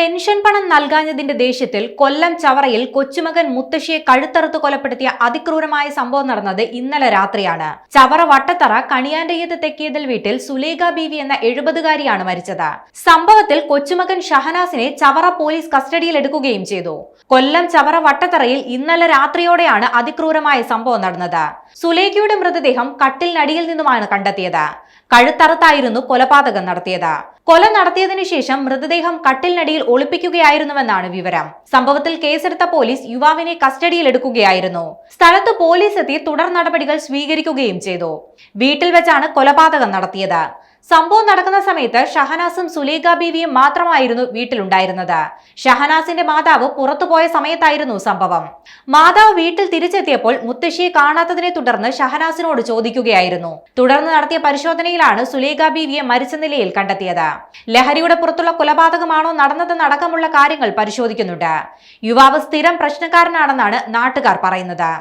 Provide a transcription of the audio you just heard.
Pension പണം നൽകാഞ്ഞതിന്റെ ദേഷ്യത്തിൽ കൊല്ലം ചവറയിൽ കൊച്ചുമകൻ മുത്തശ്ശിയെ കഴുത്തറുത്ത് കൊലപ്പെടുത്തിയ അതിക്രൂരമായ സംഭവം നടന്നത് ഇന്നലെ രാത്രിയാണ്. ചവറ വട്ടത്തറ കണിയാന്റയ്യത്ത് തെക്കിയതിൽ വീട്ടിൽ സുലേഖ ബീവി എന്ന 70-കാരിയാണ് മരിച്ചത്. സംഭവത്തിൽ കൊച്ചുമകൻ ഷഹനാസിനെ ചവറ പോലീസ് കസ്റ്റഡിയിൽ എടുക്കുകയും ചെയ്തു. കൊല്ലം ചവറ വട്ടത്തറയിൽ ഇന്നലെ രാത്രിയോടെയാണ് അതിക്രൂരമായ സംഭവം നടന്നത്. സുലേഖയുടെ മൃതദേഹം കട്ടിലിനടിയിൽ നിന്നുമാണ് കണ്ടെത്തിയത്. കഴുത്തറുത്തായിരുന്നു കൊലപാതകം നടത്തിയത്. കൊല നടത്തിയതിനു ശേഷം മൃതദേഹം കട്ടിലിനടിയിൽ ഒളിപ്പിക്കുകയായിരുന്നുവെന്നാണ് വിവരം. സംഭവത്തിൽ കേസെടുത്ത പോലീസ് യുവാവിനെ കസ്റ്റഡിയിൽ എടുക്കുകയായിരുന്നു. സ്ഥലത്ത് പോലീസ് എത്തി തുടർ നടപടികൾ സ്വീകരിക്കുകയും ചെയ്തു. വീട്ടിൽ വെച്ചാണ് കൊലപാതകം നടത്തിയത്. സംഭവം നടക്കുന്ന സമയത്ത് ഷഹനാസും സുലേഖ ബീവിയും മാത്രമായിരുന്നു വീട്ടിലുണ്ടായിരുന്നത്. ഷഹനാസിന്റെ മാതാവ് പുറത്തുപോയ സമയത്തായിരുന്നു സംഭവം. മാതാവ് വീട്ടിൽ തിരിച്ചെത്തിയപ്പോൾ മുത്തശ്ശിയെ കാണാത്തതിനെ തുടർന്ന് ഷഹനാസിനോട് ചോദിക്കുകയായിരുന്നു. തുടർന്ന് നടത്തിയ പരിശോധനയിലാണ് സുലേഖ ബീവിയെ മരിച്ച നിലയിൽ കണ്ടെത്തിയത്. ലഹരിയുടെ പുറത്തുള്ള കൊലപാതകമാണോ നടന്നതെന്നടക്കമുള്ള കാര്യങ്ങൾ പരിശോധിക്കുന്നുണ്ട്. യുവാവ് സ്ഥിരം പ്രശ്നക്കാരനാണെന്നാണ് നാട്ടുകാർ പറയുന്നത്.